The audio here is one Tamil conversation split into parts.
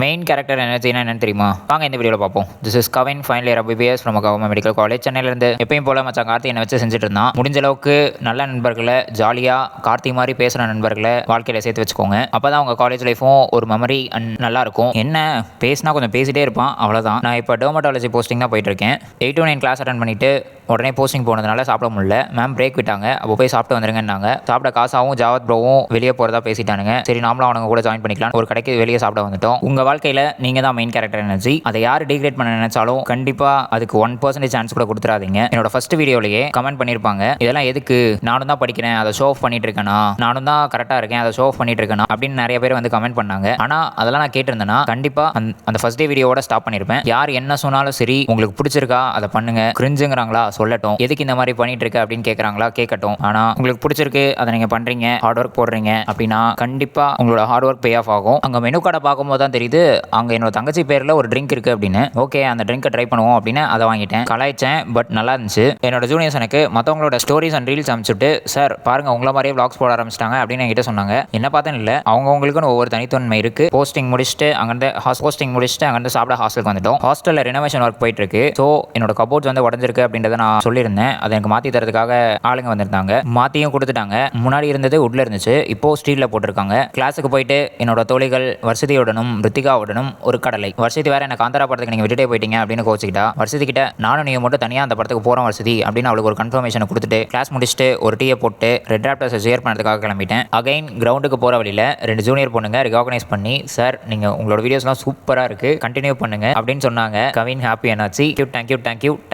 மெயின் கேரக்டர் எனர்ஜினா என்னன்னு தெரியுமா? வாங்க இந்த வீடியோவில் பார்ப்போம். This is Kavin final year MBBS from government medical college சென்னையிலேருந்து. எப்பயும் போல மச்சான் கார்த்தி என்னை வச்சு செஞ்சுட்டு இருந்தான். முடிஞ்ச அளவுக்கு நல்ல நண்பர்களை, ஜாலியாக கார்த்தி மாதிரி பேசுகிற நண்பர்களை வாழ்க்கையில் சேர்த்து வச்சுக்கோங்க. அப்போ தான் உங்கள் காலேஜ் லைஃப்பும் ஒரு மெமரி அண்ட் நல்லாயிருக்கும். என்ன பேசினா கொஞ்சம் பேசிகிட்டே இருப்பான், அவ்வளோதான். நான் இப்போ டெர்மட்டாலஜி போஸ்டிங் தான் போயிட்டுருக்கேன். 8 to 9 கிளாஸ் அட்டன் பண்ணிவிட்டு உடனே போஸ்டிங் போனதுனால சாப்பிட முடியல. மேம் பிரேக் விட்டாங்க, அப்போ போய் சாப்பிட்டு வந்துருங்கன்னாங்க. சாப்பிட காசாவும் ஜாவத் ப்ரோவும் வெளியே போகிறதா பேசிட்டானுங்க. சரி நாமளும் அவனுங்க கூட ஜாயின் பண்ணிக்கலாம் ஒரு கடைக்கு வெளியே சாப்பிட வந்துட்டோம். உங்கள் வாழ்க்கையில் நீங்கள் தான் மெயின் கேரக்டர் எனர்ஜி. அதை யார் டீக்ரேட் பண்ண நினைச்சாலும் கண்டிப்பாக அதுக்கு 1% சான்ஸ் கூட கொடுத்துறாதீங்க. என்னோட ஃபர்ஸ்ட் வீடியோலேயே கமெண்ட் பண்ணியிருப்பாங்க, இதெல்லாம் எதுக்கு, நானும் தான் படிக்கிறேன் அதை ஷோ ஆஃப் பண்ணிட்டு இருக்கேனா, நானும் தான் கரெக்டாக இருக்கேன் அதை ஷோ ஆஃப் பண்ணிட்டு இருக்கேனா அப்படின்னு நிறைய பேர் வந்து கமெண்ட் பண்ணாங்க. ஆனால் அதெல்லாம் நான் கேட்டிருந்தேன்னா கண்டிப்பாக அந்த ஃபர்ஸ்ட் டே வீடியோவோட ஸ்டாப் பண்ணியிருப்பேன். யார் என்ன சொன்னாலும் சரி, உங்களுக்கு பிடிச்சிருக்கா அதை பண்ணுங்க, கிரிஞ்சுங்கிறாங்களா சொல்லட்டும், எதுக்கு இந்த மாதிரி பண்ணிட்டு இருக்க அப்படின்னு கேட்குறாங்களா கேட்கட்டும். ஆனால் உங்களுக்கு பிடிச்சிருக்கு அதை நீங்கள் பண்ணுறீங்க, ஹார்ட் ஒர்க் போடுறீங்க அப்படின்னா கண்டிப்பாக உங்களோட ஹார்ட் ஒர்க் பே ஆஃப் ஆகும். அங்கே மெனு கார்டை பார்க்கும்போது தான் தெரியுது அங்கே என்னோட தங்கச்சி பேரில் ஒரு ட்ரிங்க் இருக்குது அப்படின்னு. ஓகே அந்த ட்ரிங்கை ட்ரை பண்ணுவோம் அப்படின்னு அதை வாங்கிட்டேன். கலாய்ச்சேன், பட் நல்லா இருந்துச்சு. என்னோட ஜூனியர்ஸ் எனக்கு மற்றவங்களோட ஸ்டோரிஸ் அண்ட் ரீல்ஸ் அனுப்பிச்சுட்டு, சார் பாருங்க உங்களை மாதிரியே vlogs போட ஆரம்பிச்சிட்டாங்க அப்படின்னு என்கிட்ட சொன்னாங்க. என்ன பார்த்தேன் இல்லை, அவங்கவுங்களுக்குன்னு ஒவ்வொரு தனித்தன்மை இருக்குது. போஸ்டிங் முடிச்சுட்டு அங்கேருந்து சாப்பிட ஹாஸ்டலுக்கு வந்துட்டோம். ஹாஸ்டலில் ரெனோவேஷன் ஒர்க் போயிட்டு இருக்கு. ஸோ என்னோட கபோர்ட்ஸ் வந்து உடஞ்சிருக்கு அப்படின்றத நான் சொல்லியிருந்தேன். அதை எனக்கு மாற்றி தரதுக்காக ஆளுங்க வந்திருந்தாங்க. மாற்றியும் கொடுத்துட்டாங்க. முன்னாடி இருந்தது உட்ல இருந்துச்சு, இப்போ ஸ்டீலில் போட்டிருக்காங்க. கிளாஸுக்கு போயிட்டு என்னோட தோழிகள் வர்ஷிதியுடனும் ரித்திகாவுடனும் ஒரு கடலை. வர்ஷிதி வேற எனக்கு காந்தரா படத்துக்கு நீங்கள் விட்டுட்டே போயிட்டீங்க அப்படின்னு கோச்சிக்கிட்டா. வர்ஷிதி கிட்ட நானும் நீங்க மட்டும் தனியாக அந்த படத்துக்கு போகிறோம் வர்ஷிதி அப்படின்னு அவளுக்கு ஒரு கன்ஃபர்மேஷனை கொடுத்துட்டு கிளாஸ் முடிச்சுட்டு ஒரு டீயை போட்டு ரெட் ராப்டர்ஸை ஷேர் பண்ணுறதுக்காக கிளம்பிட்டேன். அகைன் கிரவுண்டுக்கு போகிற வழியில் 2 ஜூனியர் பொண்ணுங்க ரெகக்னைஸ் பண்ணி, சார் நீங்கள் உங்களோட வீடியோஸ்லாம் சூப்பராக இருக்குது, கண்டினியூ பண்ணுங்க அப்படின்னு சொன்னாங்க. கவின் ஹாப்பி என்னாச்சு,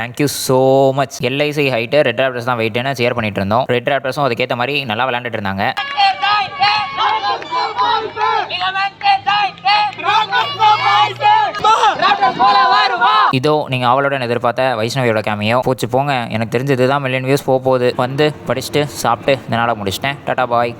thank you so much. LIC height red Raptors தான் வெயிட்டுன்னு ஷேர் பண்ணிட்டு இருந்தோம். ரெட் ராப்டர்ஸும் அதுக்கேற்ற மாதிரி நல்லா விளையாண்டுட்டு இருந்தாங்க. இதோ நீங்க அவளோட எதிர்பார்த்த வைஷ்ணவியோட கேமியோ போச்சு போங்க. எனக்கு தெரிஞ்சது தான் மில்லியன் வியூஸ் போகுது. வந்து படிச்சுட்டு சாப்பிட்டு இந்த நாளை முடிச்சிட்டேன். டாடா பாய்.